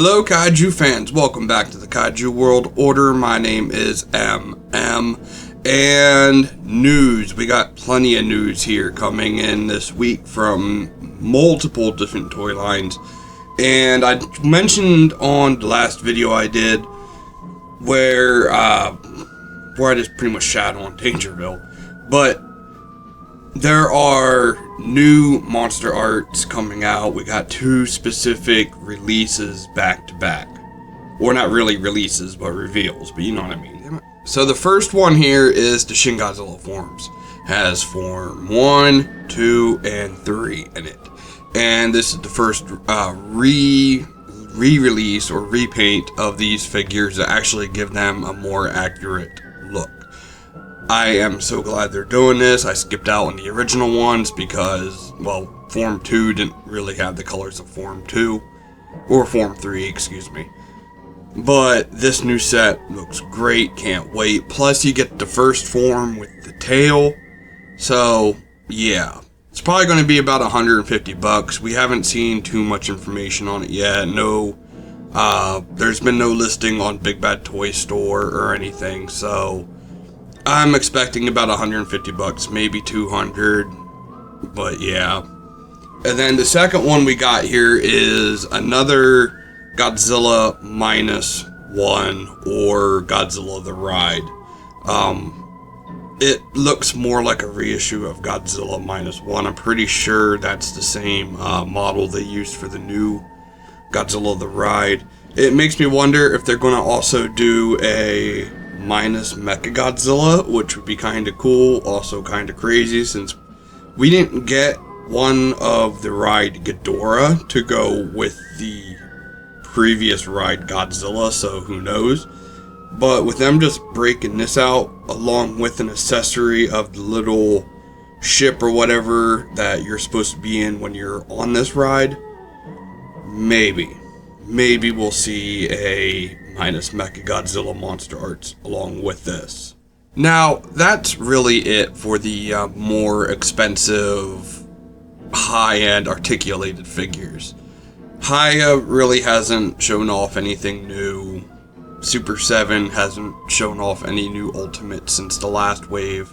Hello Kaiju fans, welcome back to the Kaiju World Order. My name is MM. And news, we got plenty of news here coming in this week from multiple different toy lines. And I mentioned on the last video I did where I just pretty much shat on Dangerville. But there are new monster arts coming out. We got two specific releases back to back. Or not really releases, but reveals, but you know what I mean. So the first one here is the Shin Godzilla forms. Has form 1, 2, and 3 in it. And this is the first re-release or repaint of these figures that actually give them a more accurate look. I am so glad they're doing this. I skipped out on the original ones because, well, Form 2 didn't really have the colors of Form 2. Or Form 3, excuse me. But this new set looks great, can't wait. Plus you get the first form with the tail. So, yeah. It's probably going to be about $150. We haven't seen too much information on it yet. No, there's been no listing on Big Bad Toy Store or anything, so I'm expecting about $150, maybe $200, but yeah. And then the second one we got here is another Godzilla -1 or Godzilla the Ride. It looks more like a reissue of Godzilla -1. I'm pretty sure that's the same model they used for the new Godzilla the Ride. It makes me wonder if they're going to also do a minus Mechagodzilla, which would be kind of cool, also kind of crazy since we didn't get one of the Ride Ghidorah to go with the previous Ride Godzilla, so who knows. But with them just breaking this out along with an accessory of the little ship or whatever that you're supposed to be in when you're on this ride, maybe we'll see a minus Mechagodzilla monster arts along with this. Now, that's really it for the more expensive, high-end articulated figures. Haya really hasn't shown off anything new. Super 7 hasn't shown off any new Ultimates since the last wave.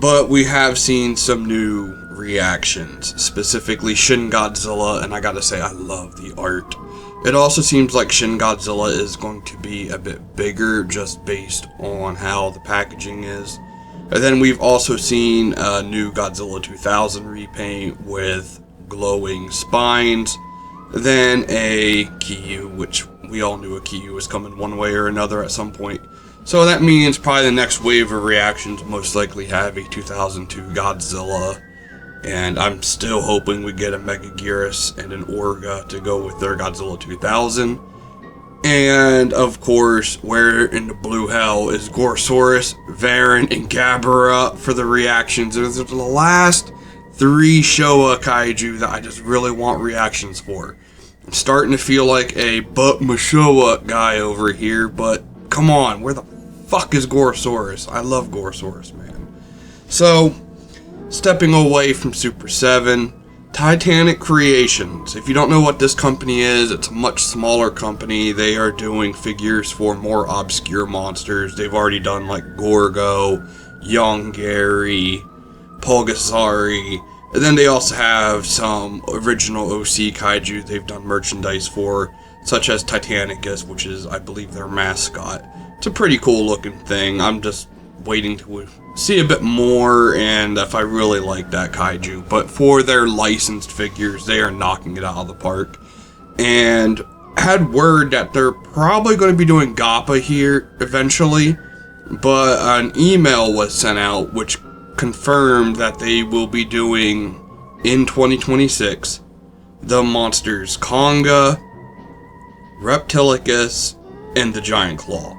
But we have seen some new reactions, specifically Shin Godzilla, and I gotta say, I love the art. It also seems like Shin Godzilla is going to be a bit bigger just based on how the packaging is. And then we've also seen a new Godzilla 2000 repaint with glowing spines. Then a KAIJU, which we all knew a KAIJU was coming one way or another at some point. So that means probably the next wave of reactions most likely have a 2002 Godzilla. And I'm still hoping we get a Megaguirus and an Orga to go with their Godzilla 2000. And, of course, where in the blue hell is Gorosaurus, Varan, and Gabara for the reactions? Those are the last 3 Showa Kaiju that I just really want reactions for. I'm starting to feel like a but Mashowa guy over here, but come on, where the fuck is Gorosaurus? I love Gorosaurus, man. So, stepping away from Super 7, Titanic Creations. If you don't know what this company is, it's a much smaller company. They are doing figures for more obscure monsters. They've already done like Gorgo, Young Gary, Pulgasari, and then they also have some original OC Kaiju they've done merchandise for, such as Titanicus, which is, I believe, their mascot. It's a pretty cool looking thing. I'm just waiting to see a bit more, and if I really like that Kaiju. But for their licensed figures, they are knocking it out of the park. And had word that they're probably going to be doing Gappa here eventually, but an email was sent out which confirmed that they will be doing, in 2026, the monsters Konga, Reptilicus, and the Giant Claw.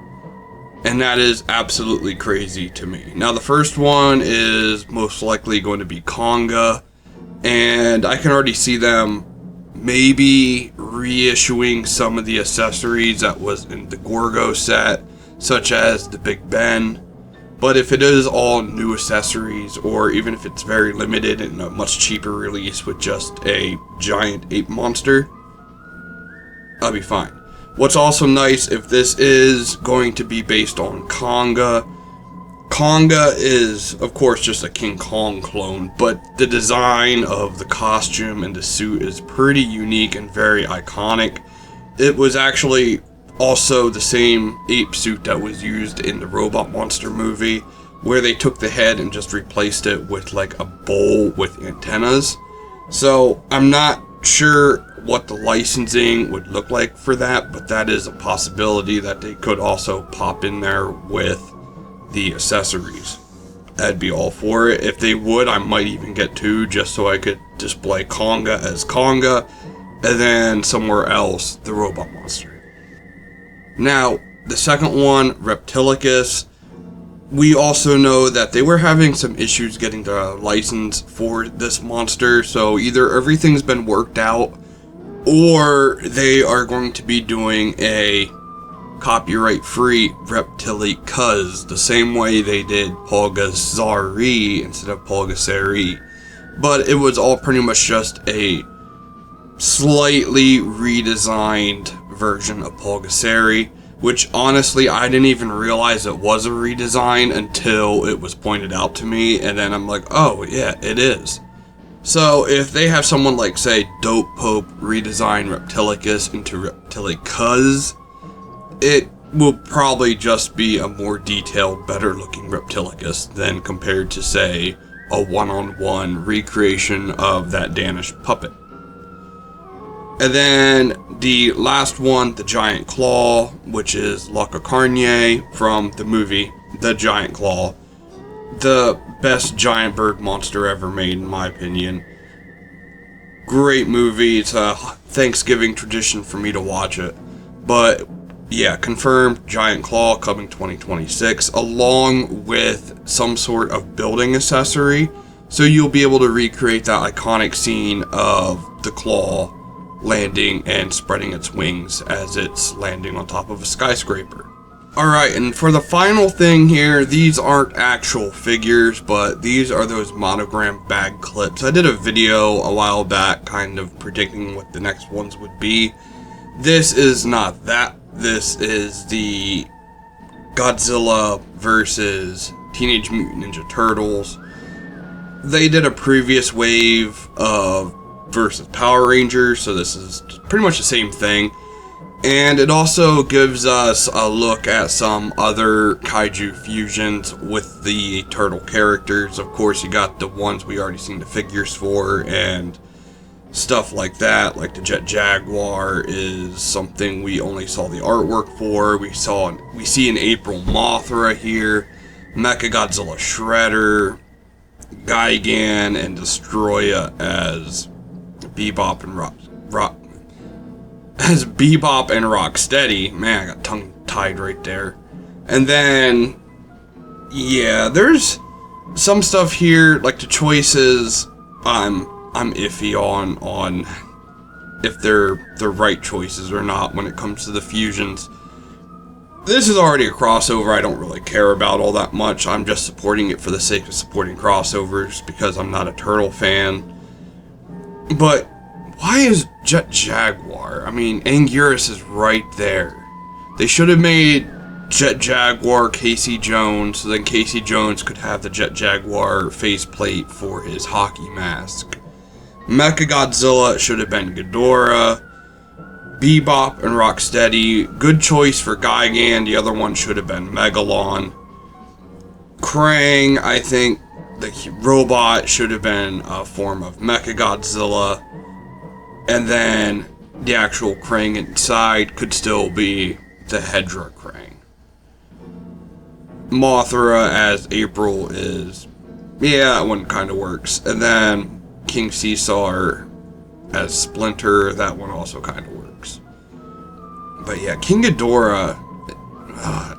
And that is absolutely crazy to me. Now, the first one is most likely going to be Konga, and I can already see them maybe reissuing some of the accessories that was in the Gorgo set, such as the Big Ben. But if it is all new accessories, or even if it's very limited and a much cheaper release with just a giant ape monster, I'll be fine. What's also nice, if this is going to be based on Konga, Konga is, of course, just a King Kong clone, but the design of the costume and the suit is pretty unique and very iconic. It was actually also the same ape suit that was used in the Robot Monster movie, where they took the head and just replaced it with like a bowl with antennas. So I'm not sure what the licensing would look like for that, but that is a possibility that they could also pop in there with the accessories. I'd be all for it. If they would, I might even get two just so I could display Konga as Konga and then somewhere else the Robot Monster. Now, the second one, Reptilicus, we also know that they were having some issues getting the license for this monster, so either everything's been worked out or they are going to be doing a copyright-free Reptilicus, the same way they did Pulgasari instead of Pulgasari. But it was all pretty much just a slightly redesigned version of Pulgasari, which honestly I didn't even realize it was a redesign until it was pointed out to me, and then I'm like, oh yeah, it is. So if they have someone like, say, Dope Pope redesign Reptilicus into Reptilicus, it will probably just be a more detailed, better looking Reptilicus than compared to, say, a one-on-one recreation of that Danish puppet. And then the last one, the Giant Claw, which is Locarnie from the movie The Giant Claw. The best giant bird monster ever made, in my opinion. Great movie. It's a Thanksgiving tradition for me to watch it. But yeah, confirmed Giant Claw coming 2026, along with some sort of building accessory. So you'll be able to recreate that iconic scene of the claw landing and spreading its wings as it's landing on top of a skyscraper. Alright, and for the final thing here, these aren't actual figures, but these are those monogram bag clips. I did a video a while back kind of predicting what the next ones would be. This is not that. This is the Godzilla versus Teenage Mutant Ninja Turtles. They did a previous wave of versus Power Rangers, so this is pretty much the same thing. And it also gives us a look at some other kaiju fusions with the turtle characters. Of course, you got the ones we already seen the figures for and stuff like that. Like the Jet Jaguar is something we only saw the artwork for. We see an April Mothra here, Mechagodzilla Shredder, Gigan, and Destroya as Bebop and Rocksteady. Man, I got tongue tied right there. And then, yeah, there's some stuff here, like the choices, I'm iffy on if they're the right choices or not when it comes to the fusions. This is already a crossover I don't really care about all that much. I'm just supporting it for the sake of supporting crossovers because I'm not a turtle fan. But why is Jet Jaguar? I mean, Anguirus is right there. They should have made Jet Jaguar Casey Jones, so then Casey Jones could have the Jet Jaguar faceplate for his hockey mask. Mechagodzilla should have been Ghidorah. Bebop and Rocksteady, good choice for Gigan. The other one should have been Megalon. Krang, I think the robot should have been a form of Mechagodzilla. And then the actual Krang inside could still be the Hedra Krang. Mothra as April is, yeah, that one kind of works. And then King Caesar as Splinter, that one also kind of works. But yeah, King Ghidorah,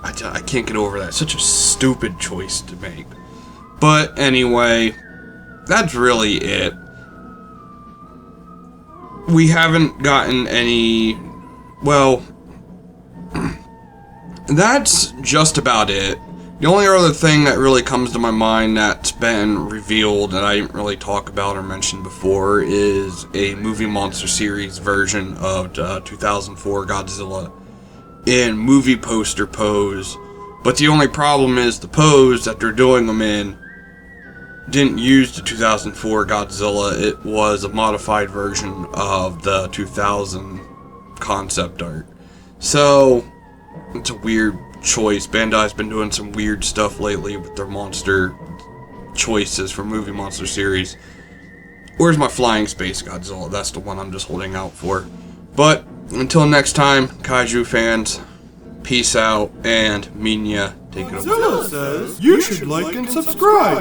I can't get over that. Such a stupid choice to make. But anyway, that's really it. We haven't gotten any, well, that's just about it. The only other thing that really comes to my mind that's been revealed that I didn't really talk about or mention before is a movie monster series version of 2004 Godzilla in movie poster pose. But the only problem is the pose that they're doing them in didn't use the 2004 Godzilla. It was a modified version of the 2000 concept art. So, it's a weird choice. Bandai's been doing some weird stuff lately with their monster choices for movie monster series. Where's my flying space Godzilla? That's the one I'm just holding out for. But until next time, Kaiju fans, peace out, and Minya, take it away. Godzilla says you should like and subscribe.